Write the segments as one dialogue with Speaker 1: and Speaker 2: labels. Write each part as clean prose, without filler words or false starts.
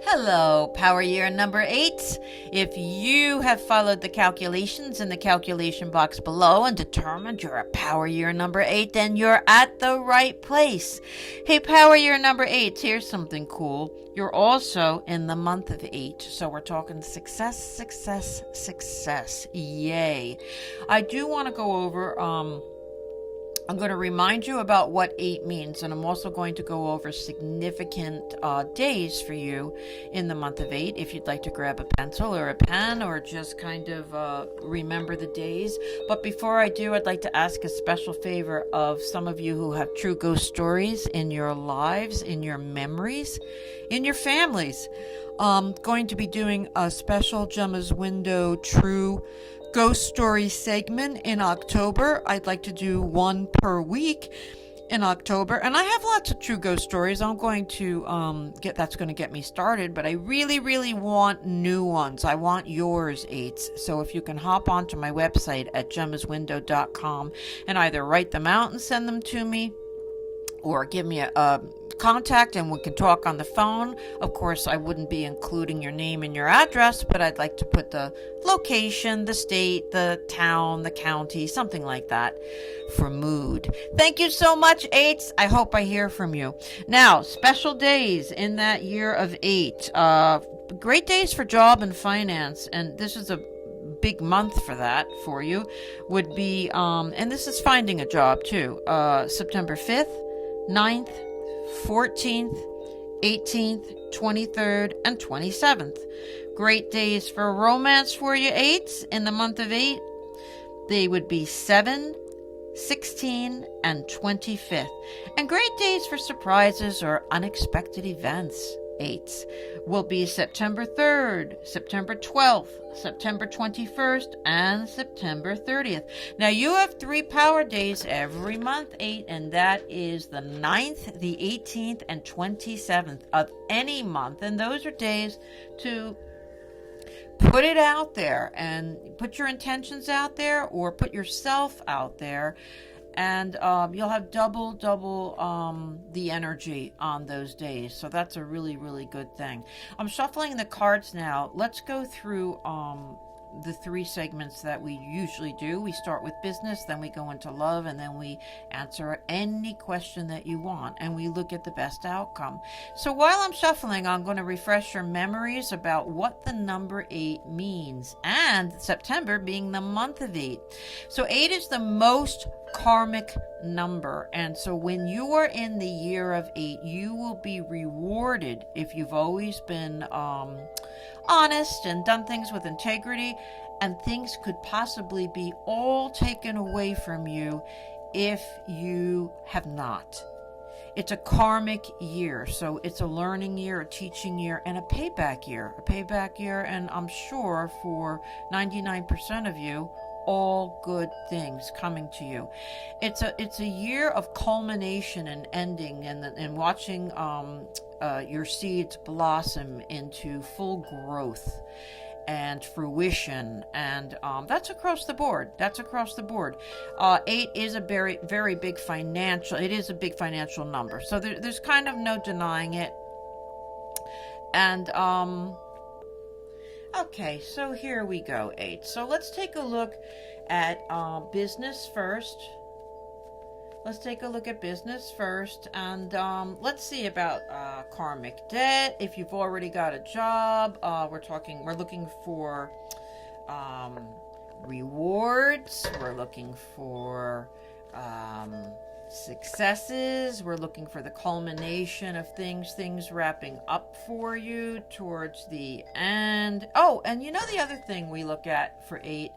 Speaker 1: Hello, power year number 8. If you have followed the calculations in the calculation box below and determined you're a power year number 8, then you're at the right place. Hey, power year number 8, here's something cool. You're also in the month of 8, so we're talking success, success, success. Yay. I do want to go over I'm going to remind you about what 8 means, and I'm also going to go over significant days for you in the month of 8. If you'd like to grab a pencil or a pen or just kind of remember the days. But before I do, I'd like to ask a special favor of some of you who have true ghost stories in your lives, in your memories, in your families. Going to be doing a special Gemma's Window True Ghost Story segment in October. I'd like to do one per week in October, and I have lots of true ghost stories. I'm going to that's going to get me started, but I really want new ones. I want yours, 8s. So if you can hop onto my website at gemmaswindow.com and either write them out and send them to me, or give me a contact and we can talk on the phone. Of course, I wouldn't be including your name and your address, but I'd like to put the location, the state, the town, the county, something like that for mood. Thank you so much, 8s. I hope I hear from you. Now, special days in that year of 8. Great days for job and finance, and this is a big month for that for you, would be, and this is finding a job too, September 5th, 9th, 14th, 18th, 23rd, and 27th. Great days for romance for you, 8s, in the month of 8. They would be 7, 16, and 25th. And great days for surprises or unexpected events, 8s, will be September 3rd, September 12th, September 21st, and September 30th. Now, you have 3 power days every month, 8, and that is the 9th, the 18th, and 27th of any month. And those are days to put it out there and put your intentions out there, or put yourself out there, and you'll have double the energy on those days. So that's a really good thing. I'm shuffling the cards now. Let's go through the 3 segments that we usually do. We start with business, then we go into love, and then we answer any question that you want, and we look at the best outcome. So while I'm shuffling, I'm going to refresh your memories about what the number 8 means, and September being the month of 8. So 8 is the most karmic number, and so when you are in the year of 8, you will be rewarded if you've always been honest and done things with integrity, and things could possibly be all taken away from you if you have not. It's a karmic year, so it's a learning year, a teaching year, and a payback year, and I'm sure for 99% of you, all good things coming to you. It's a year of culmination and ending, and watching your seeds blossom into full growth and fruition, and that's across the board. 8 is a very big financial. It is a big financial number, so there's kind of no denying it. And okay, so here we go, 8. So let's take a look at business first. And let's see about karmic debt. If you've already got a job, we're looking for rewards. We're looking for successes. We're looking for the culmination of things wrapping up for you towards the end. Oh, and you know the other thing we look at for 8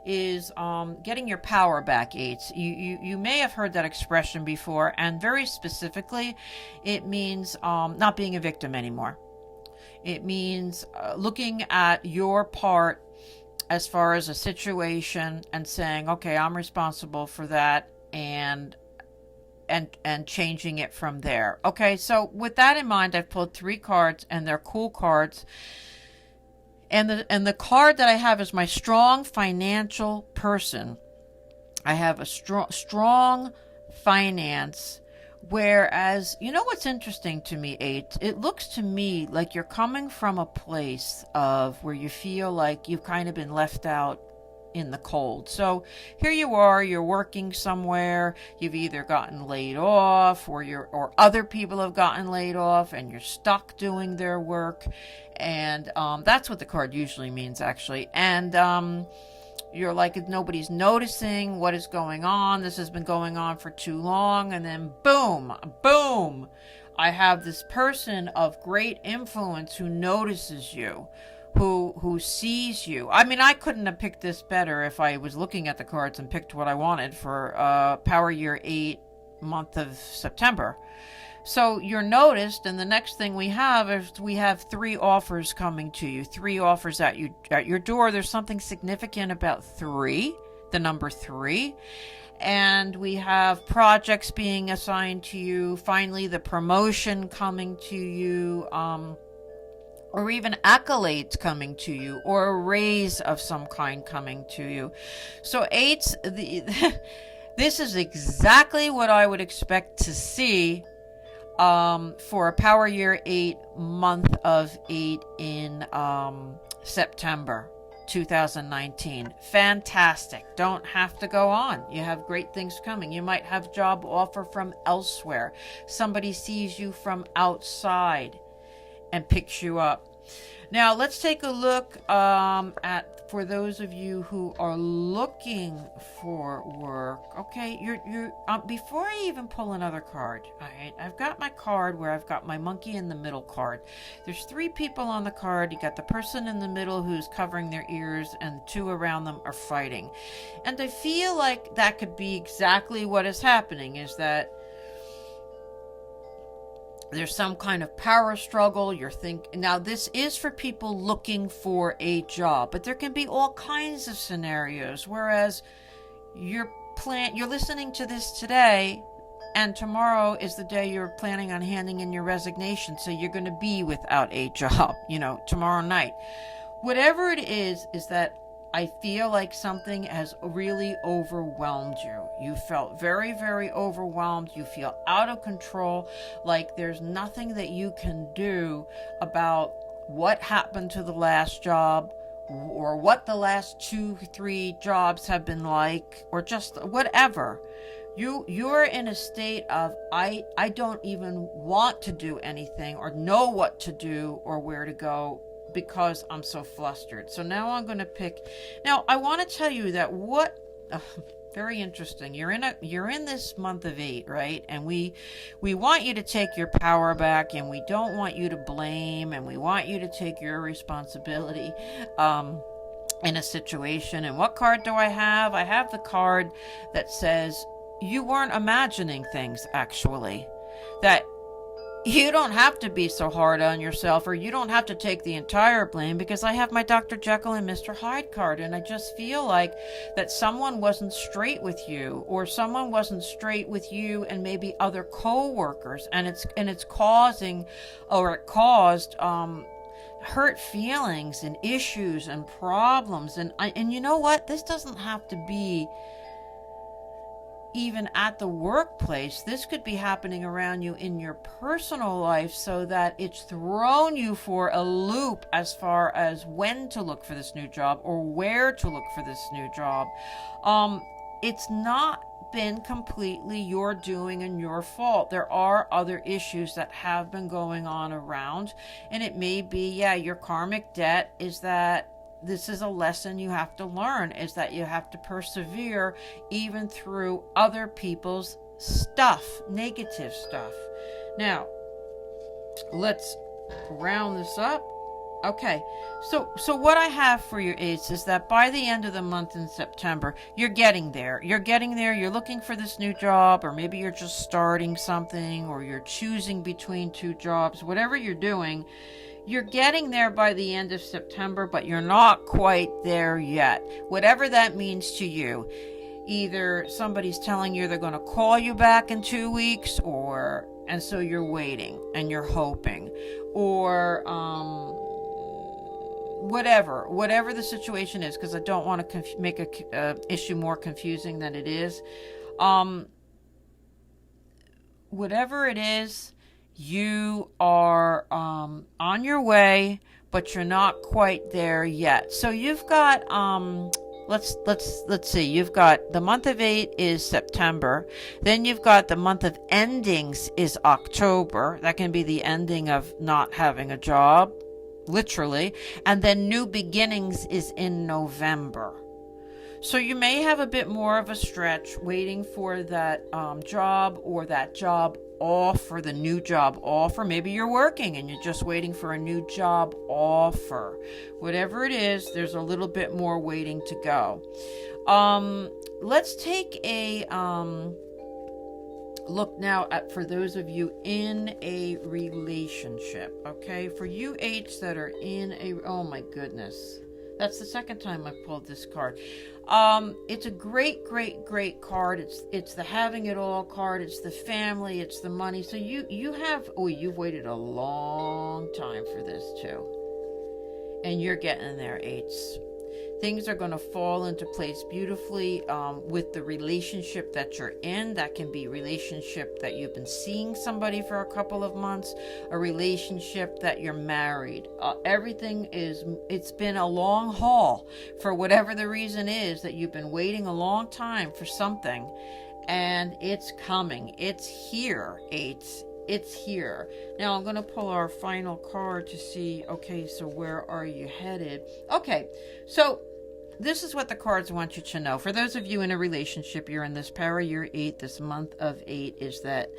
Speaker 1: is getting your power back, 8s. You may have heard that expression before, and very specifically, it means not being a victim anymore. It means looking at your part as far as a situation and saying, okay, I'm responsible for that, and changing it from there. Okay, so with that in mind, I've pulled 3 cards, and they're cool cards. And the card that I have is my strong financial person. I have a strong finance Whereas, you know what's interesting to me, eight? It looks to me like you're coming from a place of where you feel like you've kind of been left out in the cold. So here you are, you're working somewhere, you've either gotten laid off or other people have gotten laid off and you're stuck doing their work. And that's what the card usually means, actually. And you're like, nobody's noticing what is going on. This has been going on for too long. And then boom, boom, I have this person of great influence who notices you, who sees you. I mean, I couldn't have picked this better if I was looking at the cards and picked what I wanted for Power Year 8, month of September. So you're noticed, and the next thing we have is we have 3 offers coming to you, 3 offers at your door. There's something significant about 3, the number 3. And we have projects being assigned to you, finally the promotion coming to you, or even accolades coming to you, or a raise of some kind coming to you. So 8's, this is exactly what I would expect to see for a Power Year 8, month of 8 in September 2019. Fantastic. Don't have to go on. You have great things coming. You might have job offer from elsewhere. Somebody sees you from outside and picks you up. Now let's take a look at, for those of you who are looking for work. Okay, you're before I even pull another card, all right, I've got my card where I've got my monkey in the middle card. There's 3 people on the card. You got the person in the middle who's covering their ears, and 2 around them are fighting. And I feel like that could be exactly what is happening, is that there's some kind of power struggle. Now this is for people looking for a job, but there can be all kinds of scenarios. Whereas you're listening to this today, and tomorrow is the day you're planning on handing in your resignation. So you're going to be without a job, tomorrow night. Whatever it is that I feel like something has really overwhelmed you. You felt very, very overwhelmed. You feel out of control, like there's nothing that you can do about what happened to the last job, or what the last 2-3 jobs have been like, or just whatever. You're in a state of, I don't even want to do anything or know what to do or where to go, because I'm so flustered. So now I'm going to pick. Now I want to tell you that very interesting. You're in this month of 8, right? And we want you to take your power back, and we don't want you to blame, and we want you to take your responsibility in a situation. And what card do I have? I have the card that says you weren't imagining things, actually. That you don't have to be so hard on yourself, or you don't have to take the entire blame, because I have my Dr. Jekyll and Mr. Hyde card, and I just feel like that someone wasn't straight with you, or someone wasn't straight with you and maybe other co-workers, and it caused hurt feelings and issues and problems. And you know what? This doesn't have to be even at the workplace. This could be happening around you in your personal life, so that it's thrown you for a loop as far as when to look for this new job or where to look for this new job. It's not been completely your doing and your fault. There are other issues that have been going on around, and it may be, your karmic debt is that this is a lesson you have to learn, is that you have to persevere even through other people's stuff, negative stuff. Now, let's round this up. Okay, so what I have for your eights is that by the end of the month in September, you're getting there. You're looking for this new job, or maybe you're just starting something, or you're choosing between 2 jobs. Whatever you're doing, you're getting there by the end of September, but you're not quite there yet. Whatever that means to you. Either somebody's telling you they're going to call you back in 2 weeks, and so you're waiting and you're hoping, or whatever the situation is, because I don't want to make a issue more confusing than it is. whatever it is, you are on your way, but you're not quite there yet. So you've got let's see. You've got the month of 8 is September. Then you've got the month of endings is October. That can be the ending of not having a job, literally. And then new beginnings is in November. So you may have a bit more of a stretch waiting for that job, or that job offer, the new job offer. Maybe you're working and you're just waiting for a new job offer. Whatever it is, there's a little bit more waiting to go. Let's take a look now at, for those of you in a relationship, okay? For you eights that are in a, oh my goodness. That's the second time I've pulled this card. It's a great card. It's the having it all card. It's the family. It's the money. So you have, you've waited a long time for this too. And you're getting there, eights. Things are going to fall into place beautifully with the relationship that you're in. That can be a relationship that you've been seeing somebody for a couple of months, a relationship that you're married. Everything it's been a long haul for whatever the reason is that you've been waiting a long time for something, and it's coming. It's here, eights. It's here. Now I'm going to pull our final card to see, okay, so where are you headed? Okay, so this is what the cards want you to know. For those of you in a relationship, you're in this power year 8, this month of 8, is that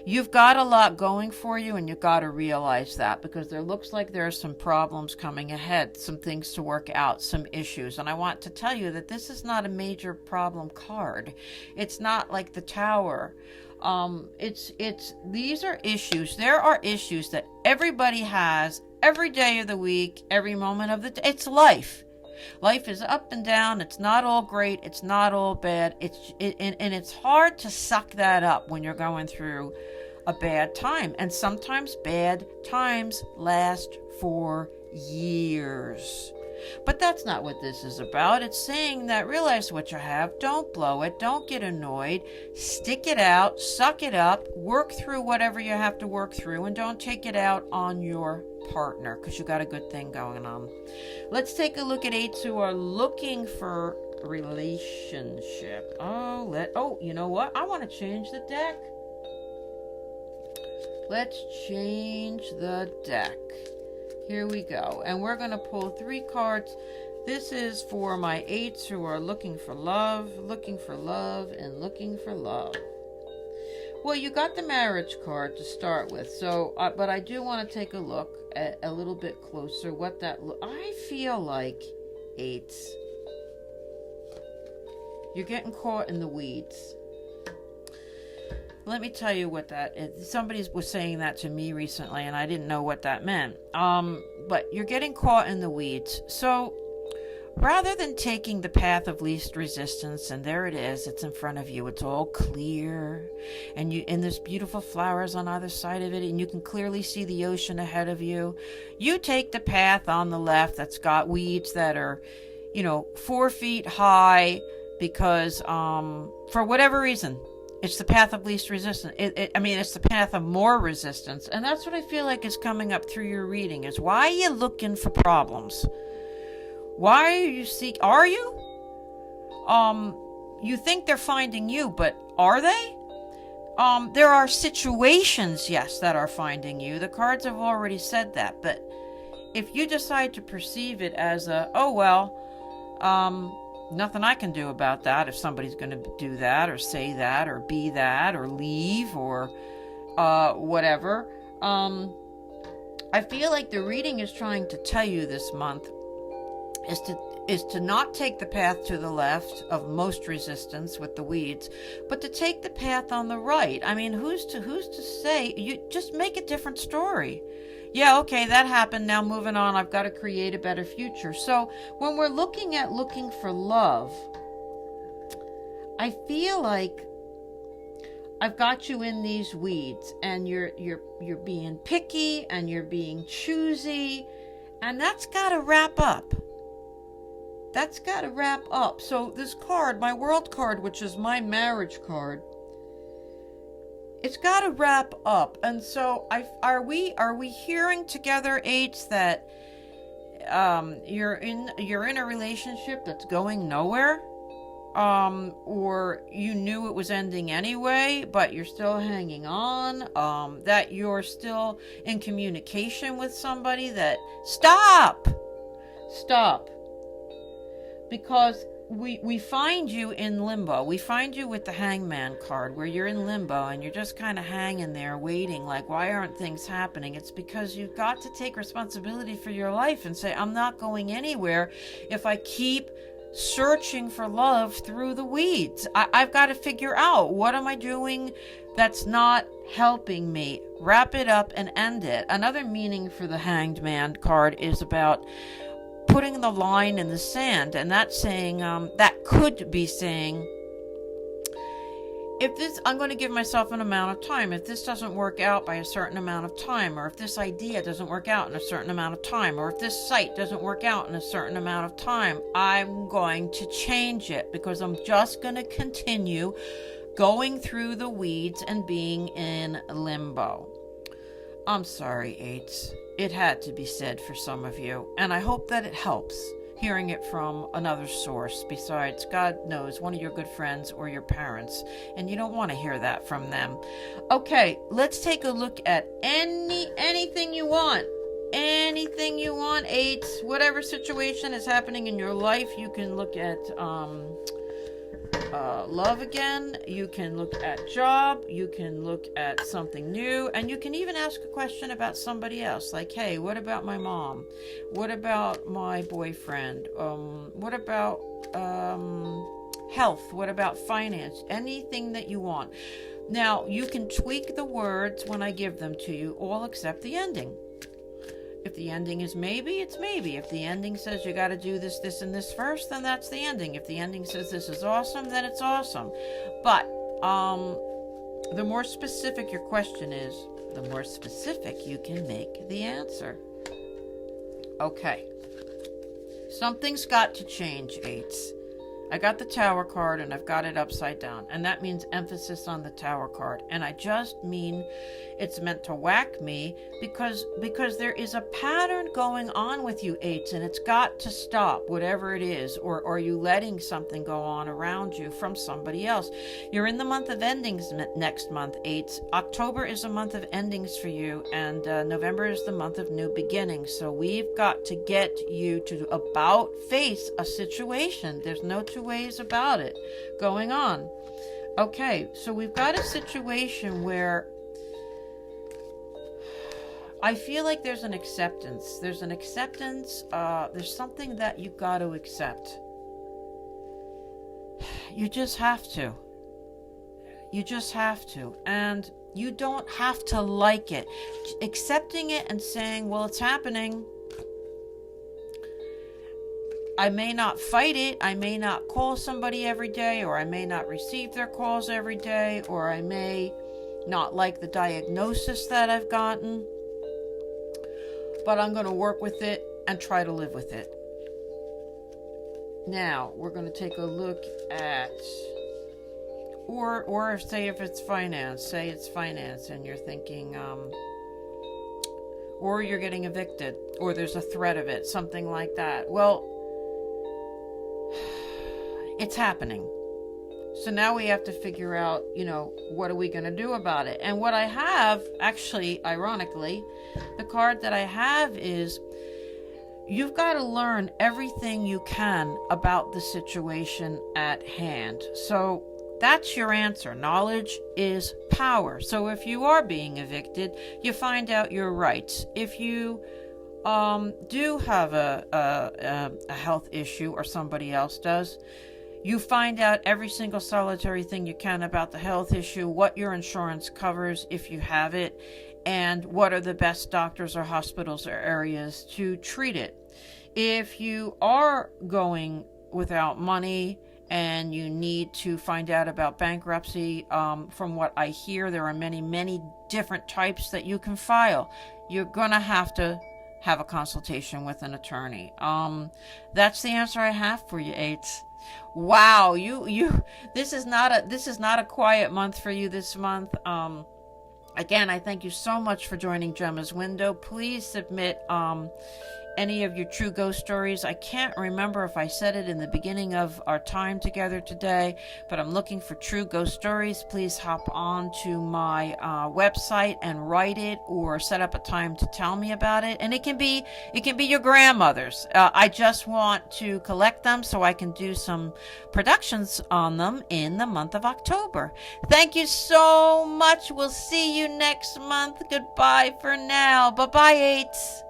Speaker 1: you've got a lot going for you, and you've got to realize that, because there looks like there are some problems coming ahead, some things to work out, some issues. And I want to tell you that this is not a major problem card. It's not like the Tower. These are issues. There are issues that everybody has every day of the week, every moment of the day. It's life. Life is up and down. It's not all great. It's not all bad. And it's hard to suck that up when you're going through a bad time. And sometimes bad times last for years. But that's not what this is about. It's saying that realize what you have, don't blow it, don't get annoyed, stick it out, suck it up, work through whatever you have to work through, and don't take it out on your partner, because you got a good thing going on. Let's take a look at eights who are looking for relationship. You know what? I want to change the deck. Let's change the deck. Here we go. And we're going to pull 3 cards. This is for my eights who are looking for love, and looking for love. Well, you got the marriage card to start with. So, but I do want to take a look at a little bit closer what that I feel like, eights, you're getting caught in the weeds. Let me tell you what that is. Somebody was saying that to me recently, and I didn't know what that meant. But you're getting caught in the weeds. So rather than taking the path of least resistance, and there it is, it's in front of you, it's all clear, and there's beautiful flowers on either side of it, and you can clearly see the ocean ahead of you. You take the path on the left that's got weeds that are, 4 feet high, because for whatever reason, it's the path of least resistance. It's the path of more resistance. And that's what I feel like is coming up through your reading, is why are you looking for problems? Why are you are you? You think they're finding you, but are they? There are situations, yes, that are finding you. The cards have already said that. But if you decide to perceive it as nothing I can do about that if somebody's going to do that or say that or be that or leave or whatever. I feel like the reading is trying to tell you this month is to not take the path to the left of most resistance with the weeds, but to take the path on the right. I mean, who's to say? You just make a different story. Yeah, okay, that happened. Now moving on, I've got to create a better future. So when we're looking for love, I feel like I've got you in these weeds, and you're being picky and you're being choosy, and that's got to wrap up. That's got to wrap up. So this card, my world card, which is my marriage card, it's got to wrap up. And so are we hearing together, eights, that you're in a relationship that's going nowhere, or you knew it was ending anyway, but you're still hanging on, that you're still in communication with somebody, that stop, because we find you in limbo. We find you with the Hangman card, where you're in limbo and you're just kind of hanging there waiting, like, why aren't things happening? It's because you've got to take responsibility for your life and say, I'm not going anywhere if I keep searching for love through the weeds. I've got to figure out, what am I doing that's not helping me? Wrap it up and end it. Another meaning for the Hanged Man card is about putting the line in the sand, and that's saying, that could be saying, if this, I'm going to give myself an amount of time. If this doesn't work out by a certain amount of time, or if this idea doesn't work out in a certain amount of time, or if this site doesn't work out in a certain amount of time, I'm going to change it, because I'm just going to continue going through the weeds and being in limbo. I'm sorry, eights. It had to be said for some of you, and I hope that it helps hearing it from another source besides, God knows, one of your good friends or your parents, and you don't want to hear that from them. Okay, let's take a look at anything you want. Anything you want, eights. Whatever situation is happening in your life, you can look at love again, you can look at job, you can look at something new, and you can even ask a question about somebody else, like, hey, what about my mom? What about my boyfriend? What about health? What about finance? Anything that you want. Now, you can tweak the words when I give them to you, all except the ending. If the ending is maybe, it's maybe. If the ending says you got to do this, this, and this first, then that's the ending. If the ending says this is awesome, then it's awesome. But the more specific your question is, the more specific you can make the answer. Okay. Something's got to change, eights. I got the Tower card and I've got it upside down, and that means emphasis on the Tower card, and I just mean it's meant to whack me because there is a pattern going on with you, eights, and it's got to stop, whatever it is. Or are you letting something go on around you from somebody else? You're in the month of endings next month, eights. October is a month of endings for you, and November is the month of new beginnings. So we've got to get you to about face a situation. There's no two ways about it going on. Okay, so we've got a situation where I feel like there's an acceptance. There's something that you've got to accept. You just have to. And you don't have to like it. Accepting it and saying, well, it's happening. I may not fight it, I may not call somebody every day, or I may not receive their calls every day, or I may not like the diagnosis that I've gotten, but I'm going to work with it and try to live with it. Now, we're going to take a look at, or say if it's finance, and you're thinking, or you're getting evicted, or there's a threat of it, something like that. Well, it's happening. So now we have to figure out, what are we going to do about it? And what I have, actually, ironically, the card that I have is, you've got to learn everything you can about the situation at hand. So that's your answer. Knowledge is power. So if you are being evicted, you find out your rights. If you do have a health issue, or somebody else does, you find out every single solitary thing you can about the health issue, what your insurance covers if you have it, and what are the best doctors or hospitals or areas to treat it. If you are going without money and you need to find out about bankruptcy, from what I hear, there are many, many different types that you can file. You're going to have a consultation with an attorney. That's the answer I have for you, eights. Wow, you this is not a quiet month for you this month. Again, I thank you so much for joining Gemma's Window. Please submit any of your true ghost stories. I can't remember if I said it in the beginning of our time together today, but I'm looking for true ghost stories. Please hop on to my website and write it, or set up a time to tell me about it. And it can be your grandmother's. I just want to collect them so I can do some productions on them in the month of October. Thank you so much. We'll see you next month. Goodbye for now. Bye bye, eights.